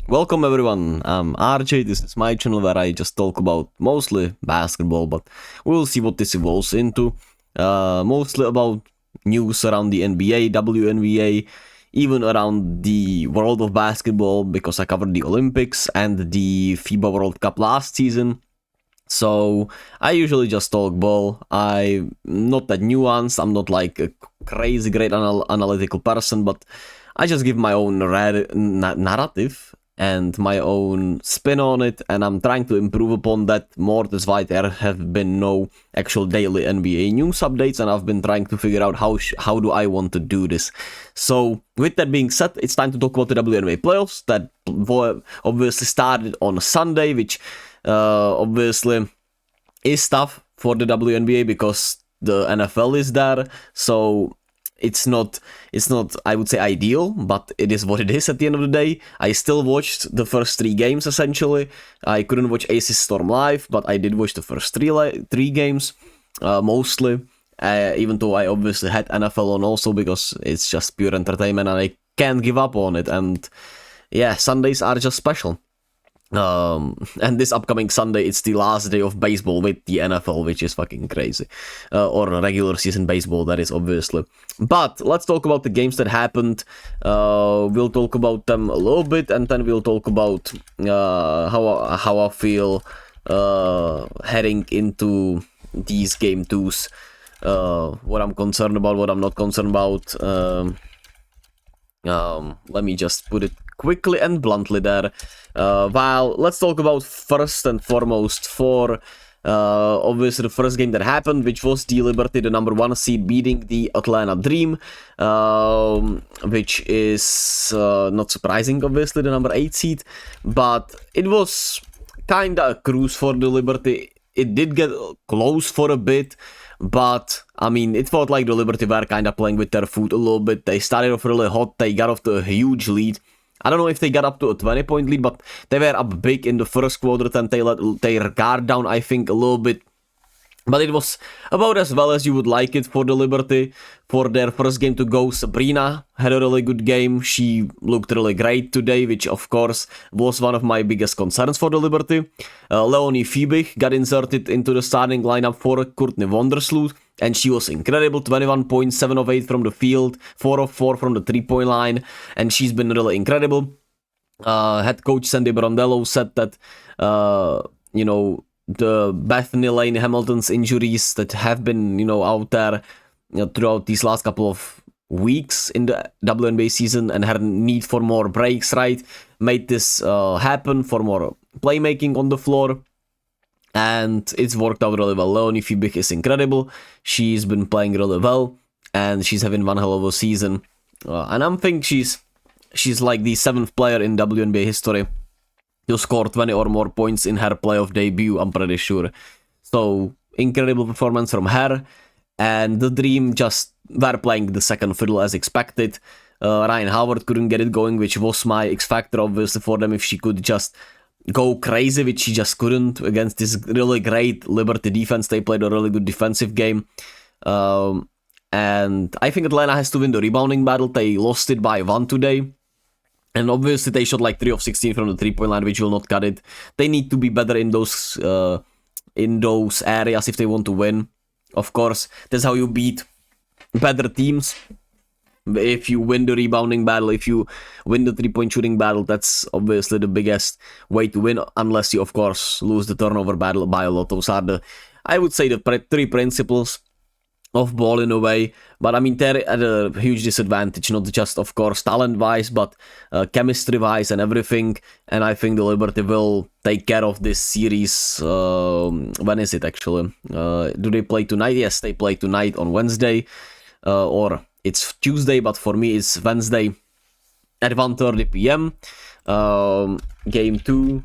Welcome everyone, I'm RJ, this is my channel where I just talk about mostly basketball, but we'll see what this evolves into. Mostly about news around the NBA, WNBA, even around the world of basketball, because I covered the Olympics and the FIBA World Cup last season. So I usually just talk ball. I'm not that nuanced, I'm not like a crazy great analytical person, but I just give my own narrative and my own spin on it, and I'm trying to improve upon that more. That's why there have been no actual daily NBA news updates, and I've been trying to figure out how do I want to do this. So with that being said, it's time to talk about the WNBA playoffs that obviously started on Sunday, which obviously is tough for the WNBA because the NFL is there, so it's not I would say ideal, but it is what it is at the end of the day. I still watched the first 3 games essentially. I couldn't watch Aces Storm live, but I did watch the first 3 games mostly, even though I obviously had NFL on also because it's just pure entertainment and I can't give up on it. And yeah, Sundays are just special. And this upcoming Sunday, it's the last day of baseball with the NFL, which is fucking crazy. Or regular season baseball, that is, obviously. But let's talk about the games that happened. We'll talk about them a little bit, and then we'll talk about how I feel heading into these game 2s. What I'm concerned about, what I'm not concerned about. Let me just put it quickly and bluntly there. Well, let's talk about first and foremost for obviously the first game that happened, which was the Liberty, the number 1 seed, beating the Atlanta Dream, which is not surprising, obviously, the number 8 seed, but it was kinda a cruise for the Liberty. It did get close for a bit, but I mean, it felt like the Liberty were kind of playing with their foot a little bit. They started off really hot, they got off to a huge lead. I don't know if they got up to a 20-point lead, but they were up big in the first quarter, and they let their guard down, I think, a little bit. But it was about as well as you would like it for the Liberty. For their first game to go, Sabrina had a really good game. She looked really great today, which of course was one of my biggest concerns for the Liberty. Leonie Fiebich got inserted into the starting lineup for Courtney Vandersloot, and she was incredible. 21 points, 7 of 8 from the field, 4 of 4 from the 3-point line, and she's been really incredible. Head coach Sandy Brondello said that, the Bethany Lane Hamilton's injuries that have been, out there throughout these last couple of weeks in the WNBA season, and her need for more breaks, right, made this happen, for more playmaking on the floor. And it's worked out really well. Leonie Fiebich is incredible. She's been playing really well, and she's having one hell of a season. And I think she's like the 7th player in WNBA history to score 20 or more points in her playoff debut, I'm pretty sure. So, incredible performance from her. And the Dream just were playing the second fiddle as expected. Ryan Howard couldn't get it going, which was my X factor, obviously, for them, if she could just go crazy, which she just couldn't against this really great Liberty defense. They played a really good defensive game. And I think Atlanta has to win the rebounding battle. They lost it by 1 today. And obviously they shot like 3 of 16 from the 3-point line, which will not cut it. They need to be better in those areas if they want to win. Of course, that's how you beat better teams. If you win the rebounding battle, if you win the 3-point shooting battle, that's obviously the biggest way to win, unless you, of course, lose the turnover battle by a lot. Those are I would say, the 3 principles of ball in a way. But I mean, they're at a huge disadvantage, not just, of course, talent-wise, but chemistry-wise and everything. And I think the Liberty will take care of this series. When is it, actually? Do they play tonight? Yes, they play tonight on Wednesday. Or it's Tuesday, but for me it's Wednesday at 1:30 p.m. Game 2,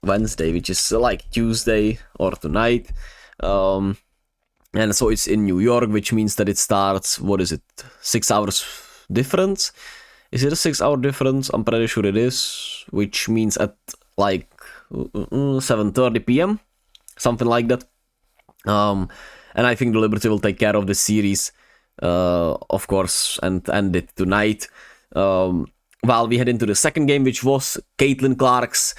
Wednesday, which is like Tuesday or tonight. And so it's in New York, which means that it starts, 6 hours difference? Is it a 6-hour difference? I'm pretty sure it is, which means at like 7:30 p.m, something like that. And I think the Liberty will take care of the series, of course, and end it tonight. while we head into the second game, which was Caitlin Clark's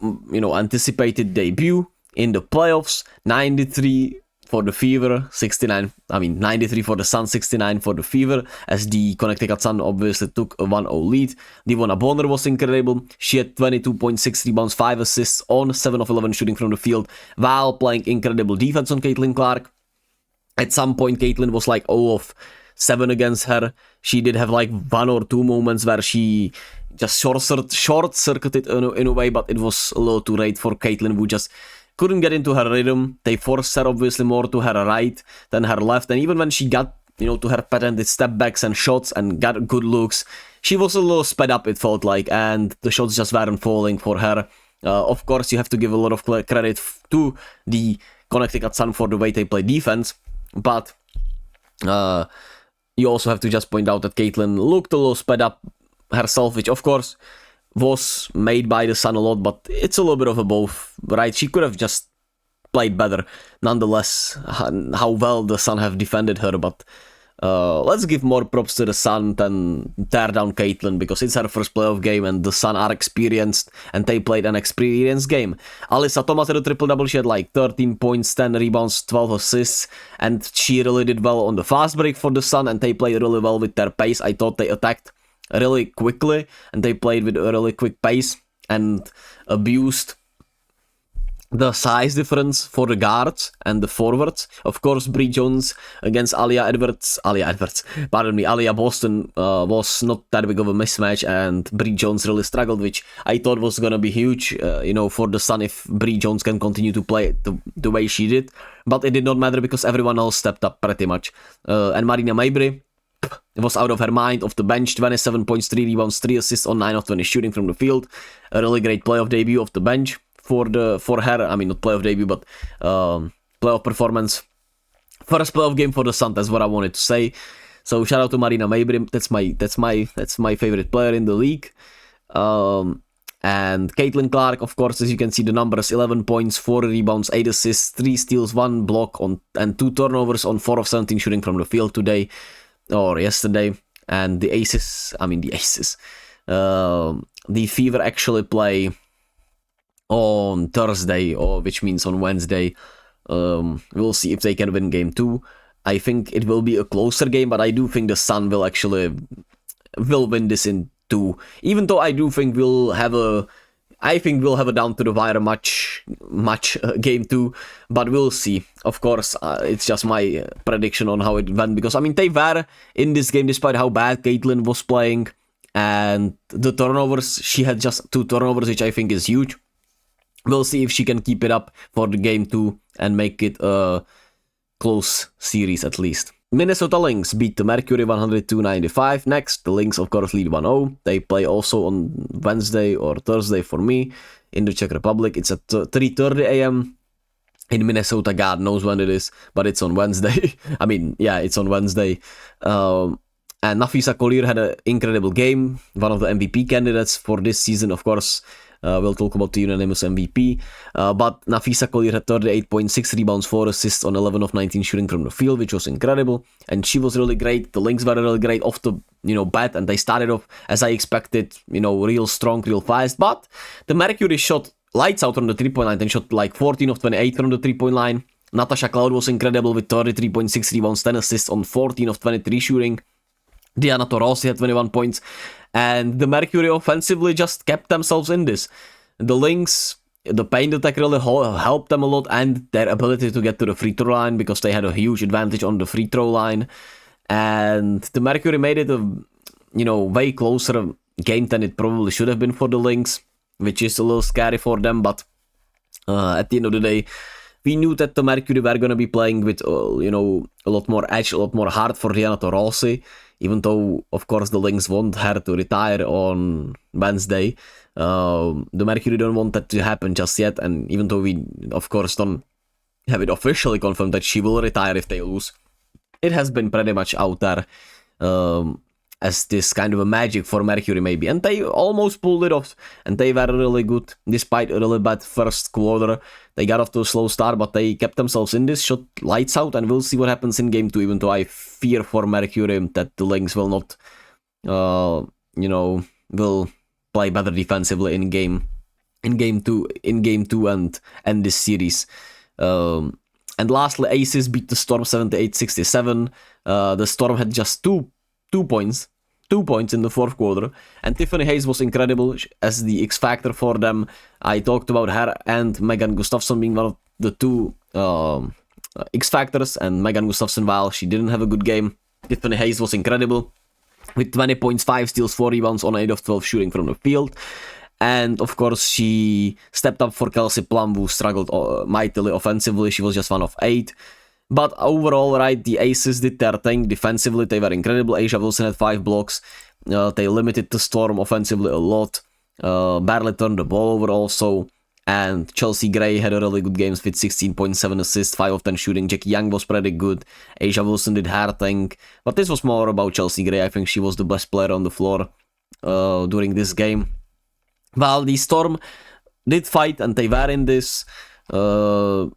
anticipated debut in the playoffs. 93 for the Fever, 93 for the Sun, 69 for the Fever, as the Connecticut Sun obviously took a 1-0 lead. Devonna Bonner was incredible. She had 22.6 rebounds, 5 assists on 7 of 11 shooting from the field, while playing incredible defense on Caitlin Clark. At some point, Caitlin was like 0 of 7 against her. She did have like 1 or 2 moments where she just short-circuited in a way, but it was a little too late for Caitlin, who just couldn't get into her rhythm. They forced her obviously more to her right than her left, and even when she got to her patented step backs and shots and got good looks, she was a little sped up, it felt like, and the shots just weren't falling for her. Of course, you have to give a lot of credit to the Connecticut Sun for the way they play defense, but you also have to just point out that Caitlin looked a little sped up herself, which of course was made by the Sun a lot, but it's a little bit of a both, right? She could have just played better, nonetheless, how well the Sun have defended her, but let's give more props to the Sun than tear down Caitlin, because it's her first playoff game and the Sun are experienced and they played an experienced game. Alyssa Thomas had a triple-double. She had like 13 points, 10 rebounds, 12 assists, and she really did well on the fast break for the Sun, and they played really well with their pace. I thought they attacked really quickly and they played with a really quick pace and abused the size difference for the guards and the forwards. Of course, Bree Jones against Alia Boston was not that big of a mismatch, and Bree Jones really struggled, which I thought was gonna be huge, for the Sun if Bree Jones can continue to play the way she did. But it did not matter because everyone else stepped up pretty much. And Marina Mabrey was out of her mind off the bench, 27 points, 3 rebounds, 3 assists on 9 of 20 shooting from the field. A really great playoff debut off the bench for her. I mean, not playoff debut, but playoff performance. First playoff game for the Sun, that's what I wanted to say. So shout out to Marina Mabrey. That's my favorite player in the league. And Caitlin Clark, of course, as you can see the numbers: 11 points, 4 rebounds, 8 assists, 3 steals, 1 block and 2 turnovers on 4 of 17 shooting from the field today or yesterday. And the Fever actually play on Thursday, which means on Wednesday. We'll see if they can win game 2. I think it will be a closer game, but I do think the Sun will win this in 2. Even though I do think we'll have a down to the wire match game 2, but we'll see. Of course, it's just my prediction on how it went, because they were in this game despite how bad Caitlin was playing, and the turnovers, she had just 2 turnovers, which I think is huge. We'll see if she can keep it up for the game 2 and make it a close series at least. Minnesota Lynx beat the Mercury 102-95. Next, the Lynx of course lead 1-0. They play also on Wednesday or Thursday for me in the Czech Republic. It's at 3:30 a.m. in Minnesota. God knows when it is, but it's on Wednesday. It's on Wednesday. And Nafisa Collier had an incredible game. One of the MVP candidates for this season, of course. We'll talk about the unanimous MVP. But Nafisa Collier had 38.6 rebounds, 4 assists on 11 of 19 shooting from the field, which was incredible. And she was really great. The Lynx were really great off the bat, and they started off as I expected, real strong, real fast. But the Mercury shot lights out from the 3-point line and shot like 14 of 28 from the 3-point line. Natasha Cloud was incredible with 33.6 rebounds, 10 assists on 14 of 23 shooting. Diana Taurasi had 21 points. And the Mercury offensively just kept themselves in this. The Lynx, the paint attack really helped them a lot, and their ability to get to the free throw line, because they had a huge advantage on the free throw line. And the Mercury made it a way closer game than it probably should have been for the Lynx, which is a little scary for them. But at the end of the day, we knew that the Mercury were going to be playing with a lot more edge, a lot more heart for Diana Taurasi. Even though, of course, the Lynx want her to retire on Wednesday, the Mercury don't want that to happen just yet. And even though we, of course, don't have it officially confirmed that she will retire if they lose, it has been pretty much out there as this kind of a magic for Mercury maybe. And they almost pulled it off, and they were really good despite a really bad first quarter. They got off to a slow start, but they kept themselves in this, shot lights out, and we'll see what happens in game 2, even though I fear for Mercury that the Lynx will not will play better defensively in game two and end this series. And lastly, Aces beat the Storm 78-67. The Storm had just two points in the fourth quarter, and Tiffany Hayes was incredible as the X factor for them. I talked about her and Megan Gustafson being one of the two X factors, and Megan Gustafson, while she didn't have a good game, Tiffany Hayes was incredible with 20 points, 5 steals, 4 rebounds on 8 of 12 shooting from the field. And of course, she stepped up for Kelsey Plum, who struggled mightily offensively. She was just 1 of 8. But overall, right, the Aces did their thing. Defensively, they were incredible. A'ja Wilson had 5 blocks. They limited the Storm offensively a lot. Barely turned the ball over also. And Chelsea Gray had a really good game with 16.7 assists, 5 of 10 shooting. Jackie Young was pretty good. A'ja Wilson did her thing. But this was more about Chelsea Gray. I think she was the best player on the floor during this game. While the Storm did fight and they were in this, Jewel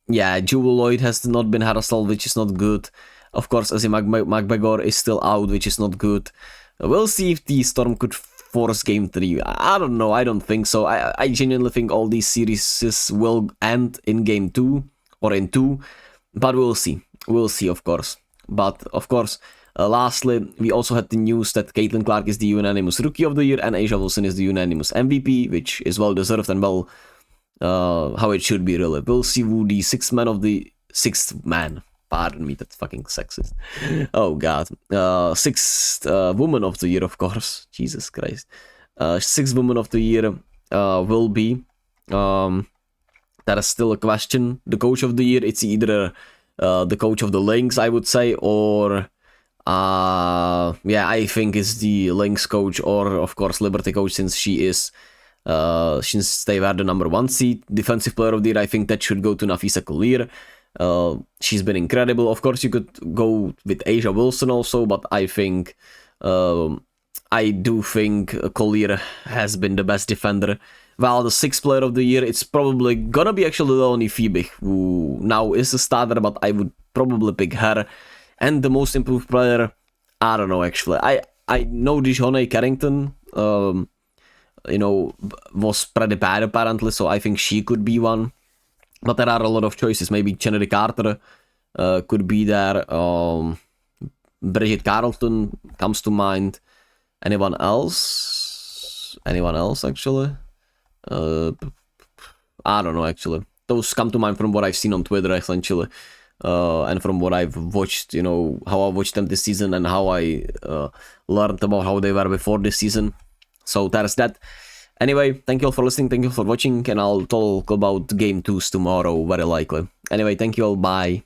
Lloyd has not been harassed, which is not good. Of course, Izzy McGregor is still out, which is not good. We'll see if the Storm could force Game 3. I don't know, I don't think so. I genuinely think all these series will end in Game 2 or in 2, but we'll see. We'll see, of course. But, of course, lastly, we also had the news that Caitlin Clark is the unanimous Rookie of the Year and A'ja Wilson is the unanimous MVP, which is well deserved and well how it should be, really. We'll see who the sixth man, pardon me, that's fucking sexist. Oh god. Sixth woman of the year, of course. Jesus Christ. Sixth woman of the year will be. That is still a question. The coach of the year, it's either the coach of the Lynx, I would say, or I think it's the Lynx coach, or of course Liberty coach, since they were the number 1 seed. Defensive player of the year, I think that should go to Nafisa Collier. She's been incredible. Of course, you could go with A'ja Wilson also, but I do think Collier has been the best defender. While the 6th player of the year, it's probably gonna be actually only Fiebich, who now is a starter, but I would probably pick her. And the most improved player, I don't know actually. I know DeJounte Carrington, was pretty bad apparently, so I think she could be one. But there are a lot of choices. Maybe Kennedy Carter could be there. Bridget Carlton comes to mind. Anyone else? Actually? I don't know actually. Those come to mind from what I've seen on Twitter essentially. And from what I've watched, how I watched them this season and how I learned about how they were before this season. So there's that. Anyway, thank you all for listening, thank you all for watching, and I'll talk about Game 2s tomorrow, very likely. Anyway, thank you all, bye.